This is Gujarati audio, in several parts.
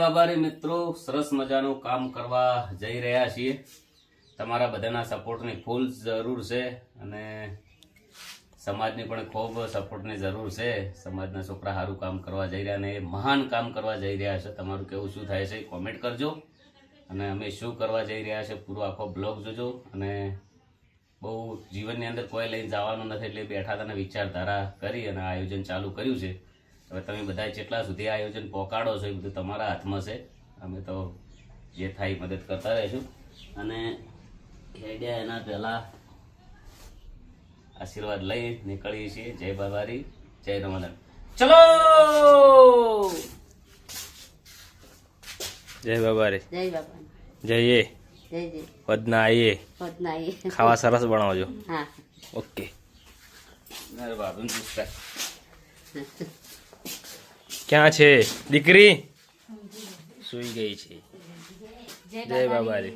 બાબારી મિત્રો, સરસ મજાનું કામ કરવા જઈ રહ્યા છીએ. તમારા બધાના સપોર્ટની ફૂલ જરૂર છે અને સમાજની પણ ખૂબ સપોર્ટની જરૂર છે. સમાજના છોકરા સારું કામ કરવા જઈ રહ્યા અને એ મહાન કામ કરવા જઈ રહ્યા છે. તમારું કેવું શું થાય છે કોમેન્ટ કરજો અને અમે શું કરવા જઈ રહ્યા છે પૂરો આખો બ્લોગ જોજો. અને બહુ જીવનની અંદર કોઈ લઈને જવાનું નથી એટલે બેઠા તને વિચારધારા કરી અને આયોજન ચાલુ કર્યું છે. હવે તમે બધા જેટલા સુધી આયોજન પહોંચાડો છો એ બધું તમારા હાથમાં છે. અમે તો જે થાય મદદ કરતા રહીશું અને હેડ્યા એના પહેલાં આશીર્વાદ લઈ નીકળીએ છીએ. જય બાબારી, જય રમાદાન. ચલો જય બાબારી, જય બાબા, જઈએ જય જય વધના આવીએ, ખાવા સરસ બનાવજો. હા ઓકે. બાબુને પૂછતા ક્યાં છે દીકરી? સુઈ ગઈ છે. જય બાબારી,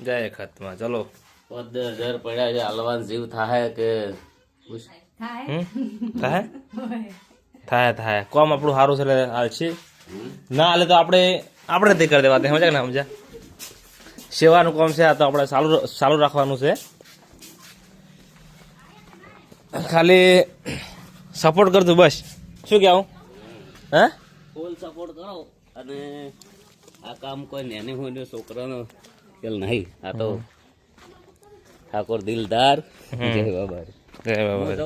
જય ખતમાં. ચલો 10,000 પડ્યા છે. હાલવાન જીવ થાય કે થાય થાય કોમ આપણું સારું છે એટલે હાલ છે. ના હાલે તો આપણે તે કરી દેવા સમજ્યા કે ના સમજ્યા? સેવાનું કામ છે આ તો આપણે ચાલુ રાખવાનું છે. ખાલી સપોર્ટ કરતું બસ. શું કહેવું? હે ફૂલ સપોર્ટ કરો અને આ કામ કોઈ નાની હોય છોકરાનો ખેલ નહીં. આ તો ઠાકોર દિલદાર. જય બાબા, જય બાબા.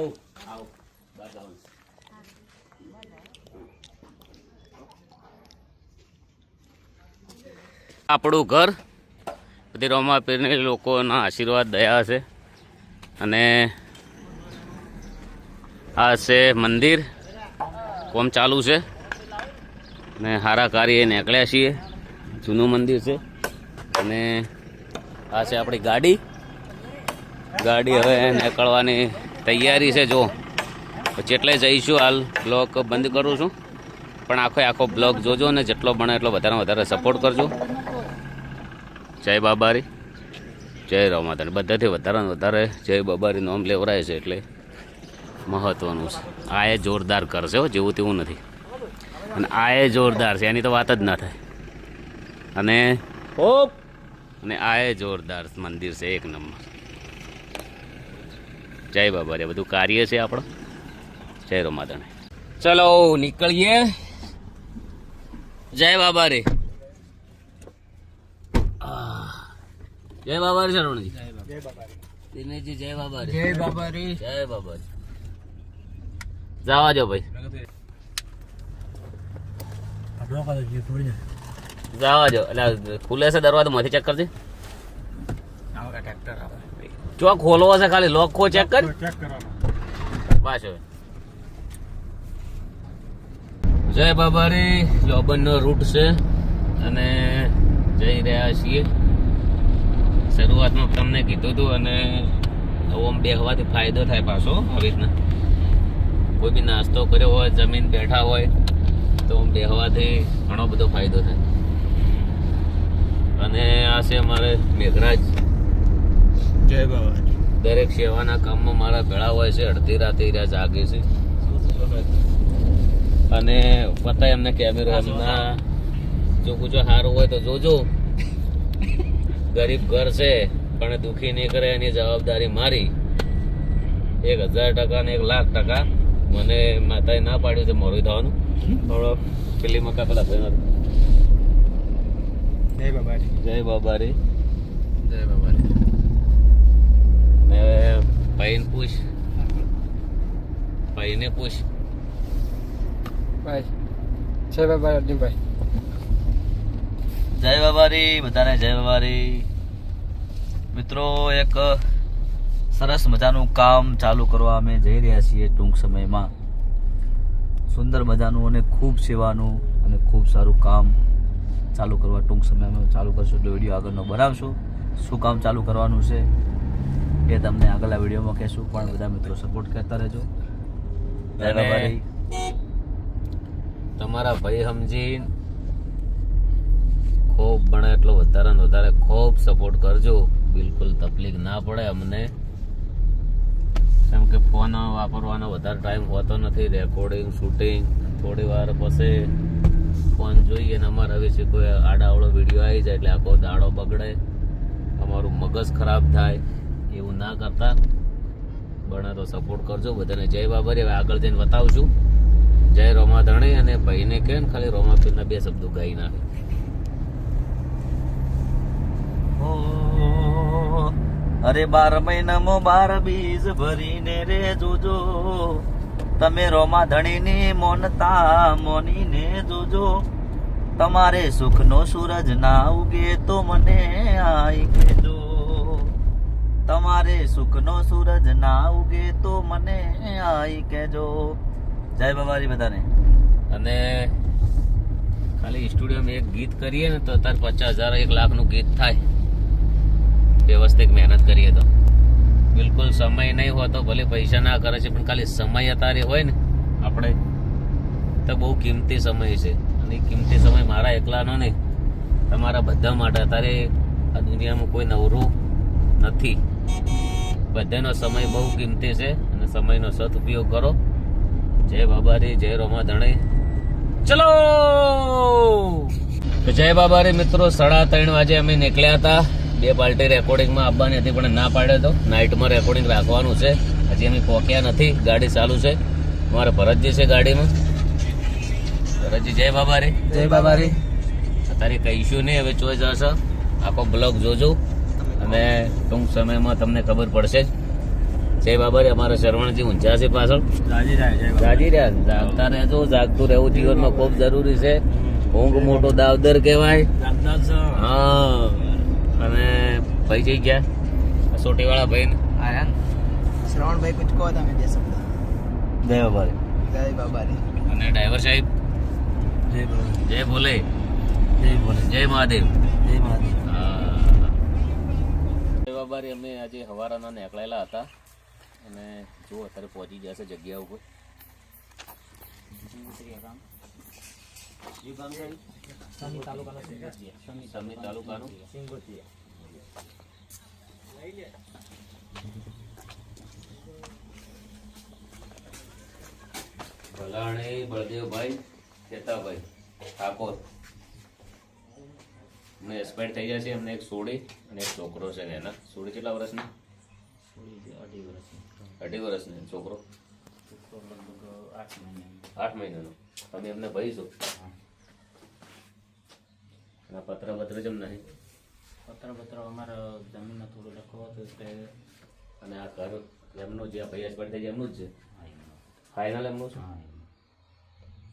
આપણું ઘર બધી રોમા પીરને લોકોના આશીર્વાદ દયા છે અને આ છે મંદિર. કોમ ચાલુ છે ને હારા કાર્ય નીકળ્યા છીએ. જૂનું મંદિર છે અને આ છે આપણી ગાડી હવે નીકળવાની તૈયારી છે. જો જેટલે જઈશું હાલ બ્લોગ બંધ કરું છું પણ આખો બ્લોગ જોજો ને જેટલો બને એટલો વધારે સપોર્ટ કરજો. જય બાબારી, જય રમાદાન. બધાથી વધારે જય બાબારી નામ લેવરાય છે એટલે મહત્વનું છે. આ એ જોરદાર કરશે હો, જેવું તેવું નથી. અને આ એ જોરદાર છે એની તો વાત જ ના થાય. અને આ એ જોરદાર મંદિર છે, એક નંબર. જય બાબારી. બધું કાર્ય છે આપણો. જય રમાદાન. ચલો નીકળીએ. જય બાબારી, જય બાબારી. શરણજી, જય બાબારી, દિનેશજી જય બાબારી, જય બાબારી, જય બાબારી. જવા દો ભાઈ, જવા દો. એટલે ખુલે છે દરવાજો, માંથી ચેક કરજે. ચોક ખોલવો છે, ખાલી લોક ખો ચેક કર પાછો. જય બાબારી. લોબનનો રૂટ છે અને જઈ રહ્યા છીએ. શરૂઆતમાં તમને કીધું હતું અને આમ બેહવાથી ફાયદો થાય પાછો. આવી રીતના કોઈ બી નાસ્તો કર્યો હોય, જમીન બેઠા હોય તો બેહવાથી ઘણો બધો ફાયદો થાય. અને આ છે અમારે મેઘરાજ. જય બાબારી. દરેક સેવાના કામમાં મારા ભેળા હોય છે. અડધી રાતે રહ્યા જાગે છે અને પતા એમને કેમેરો એમના જો સારું હોય તો જોજો. ગરીબ ઘર છે પણ દુઃખી નહીં કરે એની જવાબદારી મારી. 1000% ને 1,00,000%. મને માતાએ ના પાડ્યું છે મોરું થવાનું. થોડો પેલી મકા પેલા ભાઈ. જય બાબારી, જય બાબારી, જય બાબારી. ને ભાઈને પૂછ, ભાઈને પૂછ. ભાઈ જય બાબારી, અર્જુનભાઈ. જય બાબારી, બધાને જય બાબારી. મિત્રો એક સરસ મજાનું કામ ચાલુ કરવા અમે જઈ રહ્યા છીએ ટૂંક સમયમાં. સુંદર મજાનું અને ખૂબ સેવાનું અને ખૂબ સારું કામ ચાલુ કરવા ટૂંક સમયમાં ચાલુ કરશું. એટલે વિડીયો આગળનો બનાવશું. શું કામ ચાલુ કરવાનું છે એ તમને આગળના વિડીયોમાં કહેશું. પણ બધા મિત્રો સપોર્ટ કરતા રહેજો. જય બાબારી. તમારા ભાઈ સમજી ખૂબ બને એટલો વધારે ખૂબ સપોર્ટ કરજો. બિલકુલ તકલીફ ના પડે અમને. કેમ કે ફોન વાપરવાનો વધારે ટાઈમ હોતો નથી. રેકોર્ડિંગ, શૂટિંગ થોડી વાર પછી ફોન જોઈએ ને અમારા વિશે કોઈ આડાવડો વિડીયો આવી જાય એટલે આખો દાડો બગડે, અમારું મગજ ખરાબ થાય, એવું ના કરતા બને તો સપોર્ટ કરજો બધાને. જય બાબરી. હવે આગળ જઈને બતાવશું. જય રોમાધણી. અને ભાઈને કે ને ખાલી રોમાપીરના 2 શબ્દો ગાઈ નાખે. અરે 12 મહિનામાં 12 બીજ ભરીને રે જોજો, તમે રોમા ધણીની મોનતા મોનીને જોજો. તમારે સુખનો સૂરજ ના ઉગે તો મને આઈ કહેજો, તમારે સુખનો સૂરજ ના ઉગે તો મને આઈ કહેજો. જય બાબારી બધાને. અને ખાલી સ્ટુડિયોમાં એક ગીત કરીએ ને તો અત્યારે 50,000 1 લાખનું ગીત થાય, વ્યવસ્થિત મહેનત કરીએ તો. બિલકુલ સમય નહીં હોતો, ભલે પૈસા ના કરે છે, પણ ખાલી સમય અત્યારે હોય ને આપણે તો બહુ કિંમતી સમય છે. અને એ કિંમતી સમય મારા એકલાનો નહીં, તમારા બધા માટે. અત્યારે આ દુનિયામાં કોઈ નવરું નથી, બધાનો સમય બહુ કિંમતી છે અને સમયનો સદઉપયોગ કરો. જય બાબારી. જય રોમાધણી. ચલો તો જય બાબારી મિત્રો. 3:30 વાગે અમે નીકળ્યા હતા. 2 પાર્ટી રેકોર્ડિંગમાં આવવાની હતી પણ ના પાડ્યો તો. નાઇટમાં રેકોર્ડિંગ રાખવાનું છે. હજી અમે પહોંચ્યા નથી, ગાડી ચાલુ છે. અમારે ભરતજી છે ગાડીમાં. ભરતજી જય બાબારી. જય બાબારી. અત્યારે કહીશું નહીં, હવે જોઈ જશો. આખો બ્લોગ જોજો અને ટૂંક સમયમાં તમને ખબર પડશે જ. જય બાબારી. અમારા શરવણજી ઊંઝા છે પાછળ. જાજી રહ્યા. જાગતા રહેજો. જાગતું રહેવું જીવનમાં ખૂબ જરૂરી છે. ઊંઘ મોટો દાવદર કહેવાય. હા. અને ભાઈ જઈ ગયા સોટી વાળા ભાઈ ને શ્રવણભાઈ કુછ કહો તમે 2 શબ્દ. જય બાબારી. જય બાબારી. અને ડ્રાઈવર સાહેબ જય બાબારી. જય ભોલે. જય ભોલે. જય મહાદેવ. જય મહાદેવ. જય બાબારી. અમે આજે હવારાના નીકળેલા હતા અને જો અત્યારે પહોંચી જશે જગ્યા ઉપર. સમી તાલુકાનું ભલાણી બળદેવભાઈ ખેતાભાઈ ઠાકોર અમને એક્સપાયર થઈ જશે. એમને એક સોડી અને એક છોકરો છે. એના સોડી કેટલા વર્ષની? 2.5 વર્ષની. છોકરો 8 મહિનાનો. તમે એમને ભાઈ છો? પત્ર જેમ નહીં. પત્ર અમારા જમીનનો થોડો લખો હતો એટલે. અને આ ઘર એમનું જે ભાઈ એક્સપાયર થઈ જાય એમનું જ છે? ફાઇનલ એમનું છે?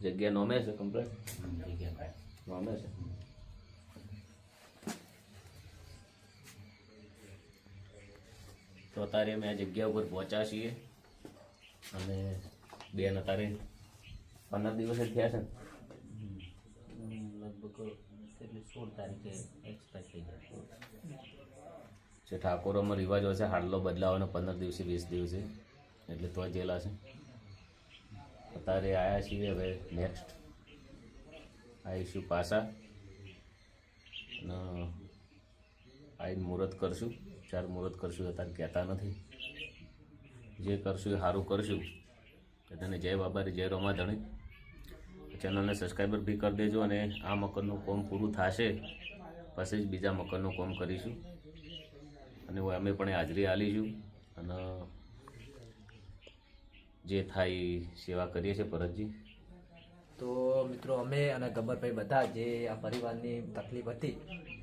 જગ્યા નોમે છે? કમ્પ્લીટ નોમે છે. તો અત્યારે અમે આ જગ્યા ઉપર પહોંચ્યા છીએ અને બેન અત્યારે 15 દિવસ જ થયા છે ને? લગભગ 16 તારીખે એક્સપાયર થઈ જાય જે ઠાકોરોમાં રિવાજ હોય છે હાડલો બદલાવાનો 15 દિવસે 20 દિવસે, એટલે તો જેલા છે. અત્યારે આવ્યા છીએ. હવે નેક્સ્ટ આવીશું પાછા અને આવીને મુહૂર્ત કરશું. 4 મુહૂર્ત કરશું. અત્યારે કહેતા નથી. જે કરશું એ સારું કરશું. તને જય બાબારી. જય રોમાધણી. ચેનલને સબસ્ક્રાઈબર બી કરી દેજો. અને આ મકાનનું કામ પૂરું થશે પછી જ બીજા મકાનનું કામ કરીશું. અને અમે પણ હાજરી આલીશું અને જે થાય એ સેવા કરીએ છીએ. ભરતજી. તો મિત્રો અમે અને ગબ્બરભાઈ બધા જે આ પરિવારની તકલીફ હતી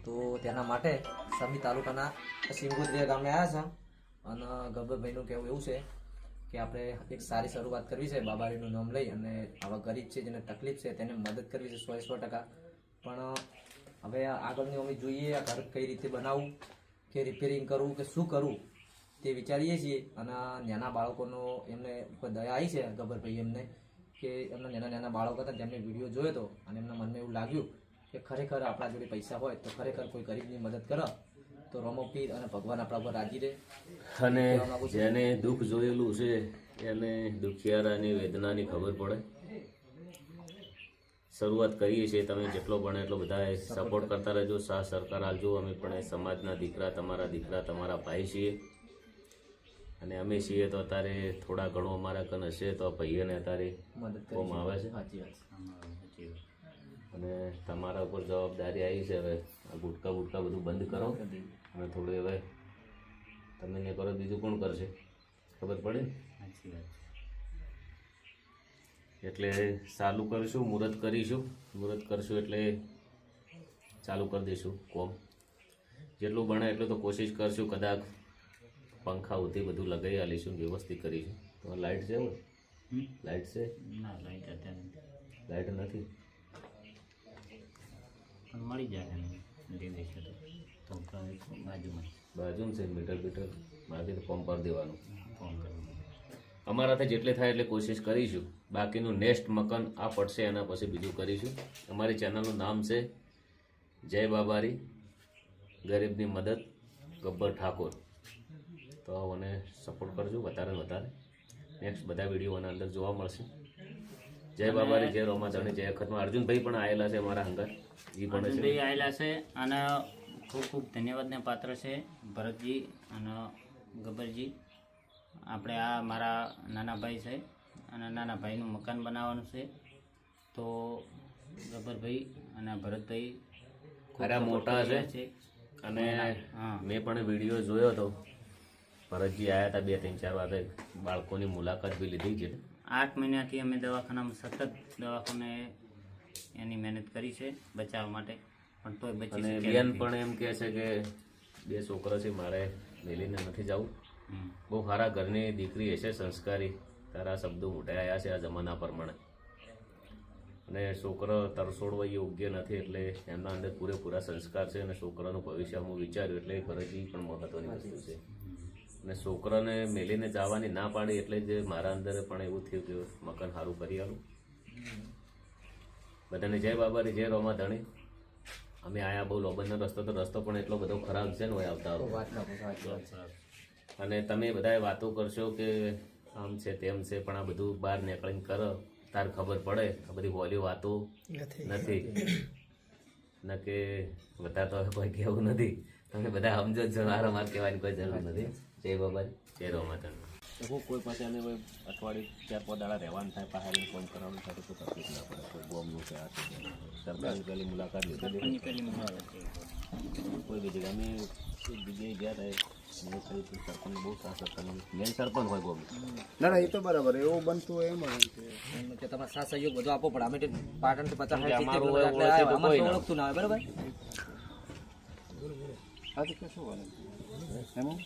તો તેના માટે સમી તાલુકાના સિંગુદ્રિયા ગામે આવ્યા છે. અને ગબ્બરભાઈનું કહેવું એવું છે કે આપણે એક સારી શરૂઆત કરવી છે બાબારીનું નામ લઈ, અને આવા ગરીબ છે જેને તકલીફ છે તેને મદદ કરવી છે 100%. પણ હવે આગળની અમે જોઈએ આ ઘર કઈ રીતે બનાવવું, કે રિપેરિંગ કરવું કે શું કરવું તે વિચારીએ છીએ. અને નાના બાળકોનો એમને ઉપર દયા આવી છે ગબ્બરભાઈ એમને, કે એમના નાના બાળકો હતા જેમને વિડીયો જોયો હતો અને એમના મનમાં એવું લાગ્યું કે ખરેખર આપણા જોડે પૈસા હોય તો ખરેખર કોઈ ગરીબની મદદ કરો તો રમો પીર અને ભગવાન આપણા ઉપર રાજી રહે. અને જેને દુઃખ જોયેલું છે એને દુખિયારાની વેદનાની ખબર પડે. શરૂઆત કરીએ છીએ. તમે જેટલો બને એટલો બધા સપોર્ટ કરતા રહેજો, સાથ સરકાર આપજો. અમે પણ સમાજના દીકરા, તમારા ભાઈ છીએ. અને અમે છીએ તો અત્યારે થોડા ઘણું અમારા કન હશે તો ભાઈઓને અત્યારે મદદ કોમ આવે છે. સાચી વાત. અને તમારા ઉપર જવાબદારી આવી છે. હવે આ ગુટકા બુટકા બધું બંધ કરો અને થોડું હવે તમે ને કરો બીજું કોણ કરશે ખબર પડે ને? સાચી વાત. એટલે ચાલુ કરીશું, મુહૂર્ત કરીશું. મુહૂર્ત કરશું એટલે ચાલુ કરી દઈશું કોમ. જેટલું બને એટલું તો કોશિશ કરશું. કદાચ પંખા ઉથી બધું લગાવી આલીશું, વ્યવસ્થિત કરીશું. તો લાઇટ છે ને? લાઇટ છે? ના લાઈટ અત્યારે લાઇટ નથી. પણ મળી જાય એમ લીધી છે તો બાજુમાં બાજુમાં છે મીટર બીટર માગે તો ફોર્મ કરી દેવાનું. ફોન કરવું. અમારાથી જેટલી થાય એટલે કોશિશ કરીશું. બાકીનું નેક્સ્ટ મકાન આ પડશે એના પછી બીજું કરીશું. અમારી ચેનલનું નામ છે જય બાબારી ગરીબની મદદ ગબ્બર ઠાકોર. તો મને સપોર્ટ કરજો વધારે ને વધારે. નેક્સ્ટ બધા વિડીયો આના અંદર જોવા મળશે. જય બાબારી, જય રોમાધણી, જય અખતમાં. અર્જુનભાઈ પણ આવેલા છે અમારા હંગાત. એ પણ છે. અર્જુનભાઈ આવેલા છે અને ખૂબ ખૂબ ધન્યવાદને પાત્ર છે ભરતજી અને ગબ્બરજી. આપણે આ મારા નાના ભાઈ છે અને નાના ભાઈનું મકાન બનાવવાનું છે. તો ગબ્બરભાઈ અને ભરતભાઈ ખરા મોટા છે. અને હા. મેં પણ વિડીયો જોયો હતો. ભરતજી આવ્યા હતા 2-3-4 વાર. બાળકોની મુલાકાત બી લીધી છે. 8 મહિનાથી અમે દવાખાનામાં સતત દવાખાને એની મહેનત કરી છે બચાવવા માટે, પણ તોય બચી અને શક્યા બેન નથી. પણ એમ કહે છે કે 2 છોકરા છે મારે મેલીને નથી જવું. હમ. બહુ સારા ઘરની દીકરી હશે, સંસ્કારી. તારા શબ્દો મોટા આવ્યા છે આ જમાના પ્રમાણે. અને છોકરો તરસોડવા યોગ્ય નથી એટલે એમના અંદર પૂરેપૂરા સંસ્કાર છે. અને છોકરાનું ભવિષ્ય હું વિચાર્યું એટલે ભરતજી પણ મહત્વની વસ્તુ છે. અને છોકરાને મેલીને જવાની ના પાડી એટલે જ મારા અંદર પણ એવું થયું કે મકાન સારું કરી આલું. બધાને જય બાબારી, જય રોમાધણી. અમે આયા બહુ લોબનનો રસ્તો પણ એટલો બધો ખરાબ છે ને હોય આવતા આવતા. અને તમે બધાએ વાતો કરશો કે આમ છે તેમ છે, પણ આ બધું બહાર નીકળીને કરો તાર ખબર પડે. આ બધી બોલી વાતો નથી ન કે બધા તો હવે કોઈ કહેવું નથી. તમે બધા સમજો જ છો. મારે કહેવાની કોઈ જરૂર નથી. જય બાબારી, જય રોમાધણી. કોઈ પાસે અમે અઠવાડિયે 4-5 દાડા રહેવાનું થાય, પહાડી ફોન કરવાનું થાય તો તકલીફ ના પડે. કોઈ ગોમનું છે આ છે. સરકારની પહેલી મુલાકાત લીધી. એની પહેલી મુલાકાત છે. કોઈ બી જગ્યાએ અમે એક જગ્યાએ ગયા હતા. સરપંચ બહુ સારા સરપંચ, મેન સરપંચ હોય ગોમ. ના ના એ તો બરાબર એવું બનતું હોય એમ એમ કે તમારે સાથ સહયોગ બધો આપવો પડે. અમે તો પાટણ તો 50 કે 60 અમારું કિલોમીટર એટલે ઓળખે તો અમારે કોઈ તો ના. ઓળખતું ના હોય. બરાબર. આ તો કશું હોય એમાં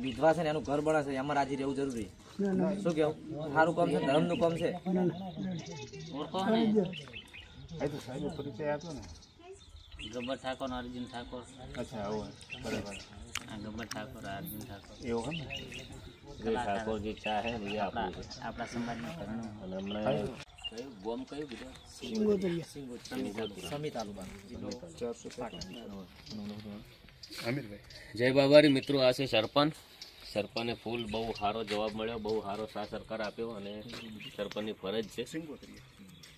વિધવા છે ને એનું ઘર બને છે, એમાં રાજી રહેવું જરૂરી. શું કેવું? સારું કામ છે, ધર્મનું કામ છે. ઓળખો ને આ તો સાહેબ પરિચય આપ્યો ને. ગબ્બર ઠાકોર, અર્જુન ઠાકોર. અચ્છા આવું બરાબર આ ગબ્બર ઠાકોર, આ અર્જુન ઠાકોર. એવું હે ને. જે ઠાકોર જે ચા હે ને એ આપણું છે. આપણા સમાજનું ઘરનું. અને હમણાં કયું ગોમ કયું કીધું? સમી તાલુકા જિલ્લો અમીરભાઈ જય બાબારી મિત્રો, આ છે સરપંચ. સરપંચને ફૂલ બહુ સારો જવાબ મળ્યો, બહુ સારો સાથ સરકાર આપ્યો. અને સરપંચની ફરજ છે.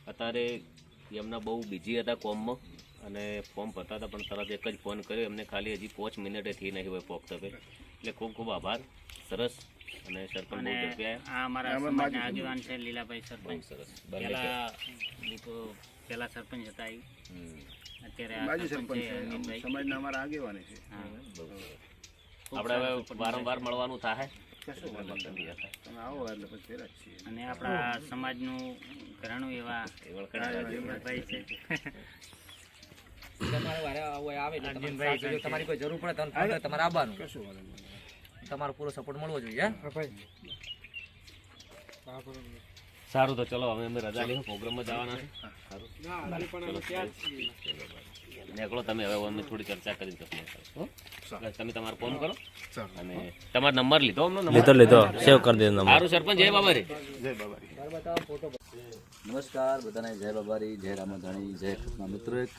અત્યારે એમના બહુ બિઝી હતા કોમમાં અને ફોર્મ ભરતા હતા, પણ તરત એક જ ફોન કર્યો એમને. ખાલી હજી 5 મિનિટે થઈ નહીં હોય પોક તપે. એટલે ખૂબ ખૂબ આભાર. સરસ. અને સરપંચ બહુ અને ઝડપી આવ્યા. આ અમારા સમાજના આગેવાન છે લીલાભાઈ સરપંચ. સરસ. બંને પેલા સરપંચ હતા એ. હમ. અત્યારે આ બાજુ સરપંચ સરપંચ છે છે અમીરભાઈ. સમાજના અમારા આગેવાની છે. હા. આપણે હવે વારંવાર મળવાનું થાય. કશું વાંધો નહીં. તમે આવો એટલે પછી ફેર જ છીએ. અને આપણા સમાજનું ઘરાણું એવા અર્જુનભાઈ છે. તમારે વારે હોય આવે એટલે તમારે અર્જુનભાઈ સાથ સહયોગ તમારી કોઈ જરૂર પડે તો ફોન કરે, તમારે આવવાનું. કશું વાંધો નહીં. તમારો પૂરો સપોર્ટ મળવો જોઈએ. સારું તો ચલો હવે અમે રજા લઈએ, પ્રોગ્રામમાં જવાના છે. નીકળો તમે હવે. અમે થોડી ચર્ચા કરી તમે તમારું ફોન કરો. અને તમારો નંબર લીધો અમનો નંબર લીધો સેવ કરી દેજો. સારું સરપંચ, જય બાબારી. જય બાબારી. નમસ્કાર બધાને, જય બાબારી, જય રામાધણી, જય ખતના. મિત્રો એક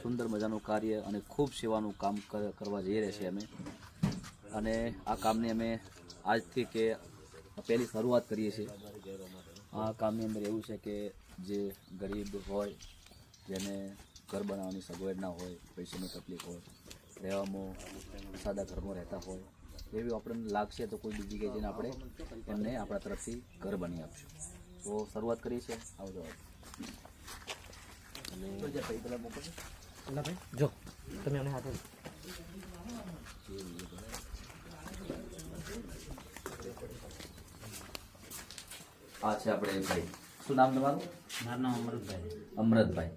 સુંદર મજાનું કાર્ય અને ખૂબ સેવાનું કામ કરવા જઈ રહ્યા છીએ અમે. અને આ કામની અમે આજથી કે પહેલી શરૂઆત કરીએ છીએ. આ કામની અંદર એવું છે કે જે ગરીબ હોય, જેને ઘર બનાવવાની સગવડ ના હોય, પૈસાની તકલીફ હોય, રહેવામાં સાદા ઘરમાં રહેતા હોય, એવી આપણને લાગશે તો કોઈ બીજી જગ્યાએ જઈને આપણે એમને આપણા તરફથી ઘર બની આપશું. તો શરૂઆત કરીએ છીએ. આવજો. જો તમે અમને હાથે આ છે આપણે ભાઈ. શું નામ તમારું? મારું નામ અમૃતભાઈ. અમૃતભાઈ.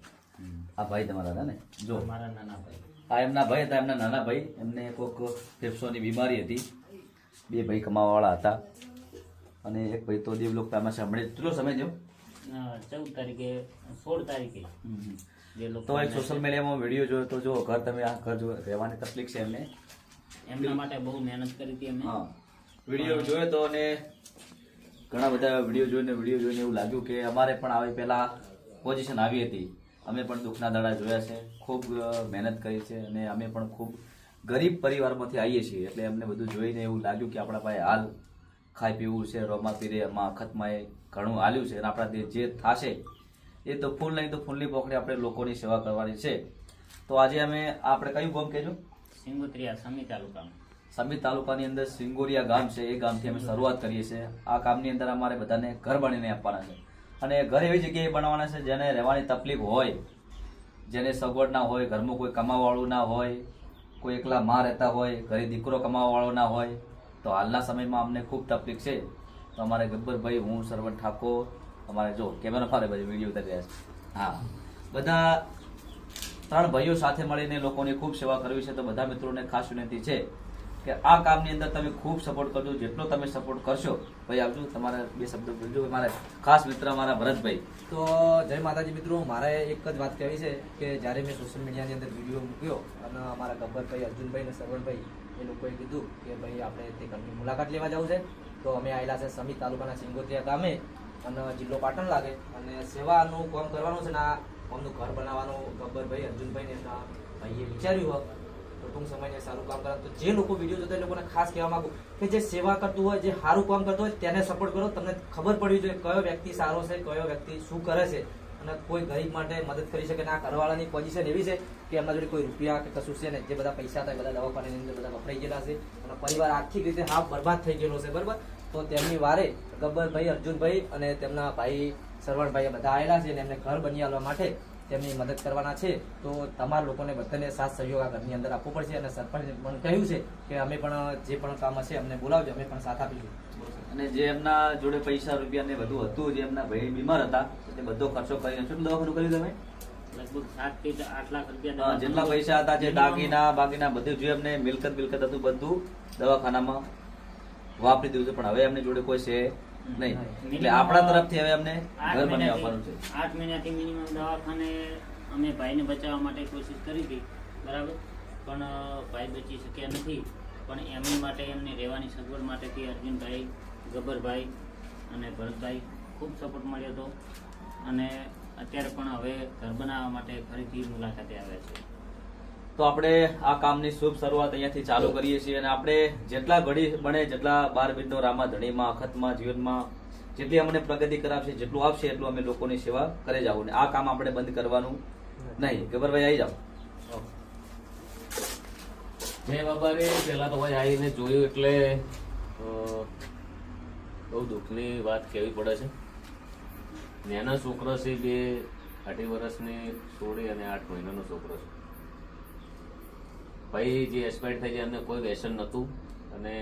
આ ભાઈ તમારા હતા ને? જો મારા નાના ભાઈ. આ એમના ભાઈ હતા, એમના નાના ભાઈ. એમને કોઈક ફેફસાની બીમારી હતી. બે ભાઈ કમાવાવાળા હતા અને એક ભાઈ તો દેવલોક પામ્યા છે. હમણાં કેટલો સમય થયો? 14 તારીખે 16 તારીખે જે લોકો તો એક સોશિયલ મીડિયામાં વિડીયો જોયો તો જો ઘર તમે આ ઘર જો રહેવાની તકલીફ છે એમને. એમના માટે બહુ મહેનત કરી હતી અમે. હા, વિડીયો જોયો તો અને ઘણા બધા વિડીયો જોઈને એવું લાગ્યું કે અમારે પણ આવી પહેલા પોઝિશન આવી હતી. અમે પણ દુઃખના દાડા જોયા છે, ખૂબ મહેનત કરી છે અને અમે પણ ખૂબ ગરીબ પરિવારમાંથી આવીએ છીએ. એટલે અમને બધું જોઈને એવું લાગ્યું કે આપણા પાસે હાલ ખાઈ પીવું છે, રોમા પીરે એમાં અખતમાં એ ઘણું હાલ્યું છે અને આપણાથી જે થશે એ તો ફૂલ નહીં તો ફૂલની પોખડી આપણે લોકોની સેવા કરવાની છે. તો આજે અમે આપણે કયું ગામ કહેજો? સિંગોત્રીયા સમી તાલુકામાં. સમી તાલુકાની અંદર સિંગોરિયા ગામ છે, એ ગામથી અમે શરૂઆત કરીએ છીએ. આ ગામની અંદર અમારે બધાને ઘર બનાવીને આપવાના છે અને ઘર એવી જગ્યાએ બનાવવાના છે જેને રહેવાની તકલીફ હોય, જેને સગવડ ના હોય, ઘરમાં કોઈ કમાવાવાળું ના હોય, કોઈ એકલા માં રહેતા હોય, ઘરે દીકરો કમાવાવાળો ના હોય. તો હાલના સમયમાં અમને ખૂબ તકલીફ છે. તો અમારે ગબ્બરભાઈ, હું, સરવણ ઠાકોર, અમારે જો કેમેરા ફારે બધે વિડીયો ઉતારી રહ્યા છે. હા, બધા 3 ભાઈઓ સાથે મળીને લોકોની ખૂબ સેવા કરવી છે. તો બધા મિત્રોને ખાસ વિનંતી છે કે આ કામની અંદર તમે ખૂબ સપોર્ટ કરજો. જેટલો તમે સપોર્ટ કરશો. ભાઈ આવજો, તમારા 2 શબ્દો બોલજો. મારા ખાસ મિત્ર મારા ભરતભાઈ. તો જય માતાજી મિત્રો, મારે એક જ વાત કહેવી છે કે જ્યારે મેં સોશિયલ મીડિયાની અંદર વિડીયો મૂક્યો અને અમારા ગબ્બરભાઈ, અર્જુનભાઈ અને સરવણભાઈ એ લોકોએ કીધું કે ભાઈ આપણે તે ઘરની મુલાકાત લેવા જવું છે. તો અમે આવેલા છે સમી તાલુકાના સિંગોત્રીયા ગામે અને જિલ્લો પાટણ લાગે અને સેવાનું કામ કરવાનું છે ને આ અમનું ઘર બનાવવાનું ગબ્બરભાઈ, અર્જુનભાઈ ને એમના ભાઈએ વિચાર્યું હોય તો ટૂંક સમયને સારું કામ કરવાનું. તો જે લોકો વિડીયો જોતા એ લોકોને ખાસ કહેવા માંગુ કે જે સેવા કરતું હોય, જે સારું કામ કરતું હોય તેને સપોર્ટ કરો. તમને ખબર પડવી જોઈએ કયો વ્યક્તિ સારો છે, કયો વ્યક્તિ શું કરે છે અને કોઈ ગરીબ માટે મદદ કરી શકે. અને આ ઘરવાળાની પોઝિશન એવી છે કે એમના જોડે કોઈ રૂપિયા કે કશું છે ને, જે બધા પૈસા હતા એ બધા દવાખાનાની અંદર બધા વપરાઈ ગયેલા છે અને પરિવાર આર્થિક રીતે હાફ બરબાદ થઈ ગયેલો છે. બરાબર, તો તેમની વારે ગબ્બરભાઈ, અર્જુનભાઈ અને તેમના ભાઈ સરવણભાઈ બધા આવેલા છે અને એમને ઘર બની આવવા માટે તેમની મદદ કરવાના છે. તો તમારા લોકોને બધાને સાથ સહયોગ આ ઘરની અંદર આપવો પડશે અને સરપંચે પણ કહ્યું છે કે અમે પણ જે પણ કામ હશે અમને બોલાવજો, અમે પણ સાથ આપીશું. અને જે એમના જોડે પૈસા રૂપિયા ને બધું હતું, જે એમના ભાઈ બીમાર હતા, તે બધો ખર્ચો કરીને શું દવાખાનું કર્યું તમે? લગભગ 7 થી 8 લાખ રૂપિયા હા, જેટલા પૈસા હતા, જે બાકીના બધું જે એમને મિલકત હતું બધું દવાખાનામાં વાપરી દીધું છે. પણ હવે એમની જોડે કોઈ છે નહીં. એટલે આપણા તરફથી હવે અમને ઘર બની આપવાનું છે. 8 મહિનાથી મિનિમમ દવાખાને અમે ભાઈને બચાવવા માટે કોશિશ કરી હતી. બરાબર, પણ ભાઈ બચી શક્યા નથી. પણ એમની માટે, એમની રહેવાની સગવડ માટેથી અર્જુનભાઈ, ગબ્બરભાઈ અને ભરતભાઈ ખૂબ સપોર્ટ મળ્યો હતો અને અત્યારે પણ હવે ઘર બનાવવા માટે ફરીથી મુલાકાતે આવ્યા છે. તો આપણે આ કામની શુભ શરૂઆત અહીંયાથી ચાલુ કરીએ છીએ અને આપણે જેટલા ઘડી બને, જેટલા 12 બીજનો રામા ધણીમાં, અખતમાં, જીવનમાં જેટલી અમને પ્રગતિ કરાવશે, જેટલું આપશે એટલું અમે લોકોની સેવા કરે જાવ. ને આ કામ આપણે બંધ કરવાનું નહીં. ગબ્બરભાઈ આવી જાઓ. જય બાબા રે. પહેલા તો ભાઈ આવીને જોયું એટલે બહુ દુઃખની વાત કહેવી પડે છે. નાના છોકરો છે, 2 અઢી વર્ષની છોડી અને 8 મહિનાનો છોકરો છે. ભાઈ જે એક્સપાયર થઈ જાય એમને કોઈ વ્યસન નહોતું અને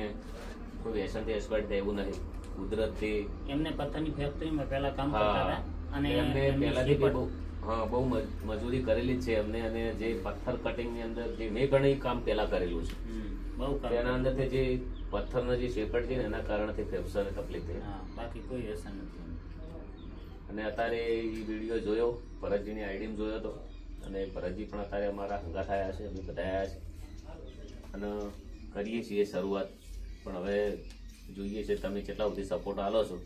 કોઈ વ્યસનથી એક્સપાયર થાય એવું નહીં. કુદરતથી એમને પથ્થરની ફેક્ટરીમાં પહેલા કામ કરતા હા, હતા અને એમને એમની પહેલાથી સ્લીપર- બહુ મજૂરી કરેલી જ છે એમને. અને જે પથ્થર કટિંગની અંદર જે મેં ઘણી કામ પહેલા કરેલું છે, બહુ કામ તેના અંદરથી જે પથ્થરના જે શેપટ છે ને એના કારણથી ફેફસાને તકલીફ થઈ. હા, બાકી કોઈ વ્યસન નથી. અને અત્યારે એ વિડીયો જોયો, ભરતજીની આઈડીમાં જોયો હતો અને ભરતજી પણ અત્યારે અમારા હંગા થયા છે, અમે બધા આવ્યા છે અને કરીએ છીએ શરૂઆત. પણ હવે જોઈએ છે તમે કેટલા સુધી સપોર્ટ આલો છો.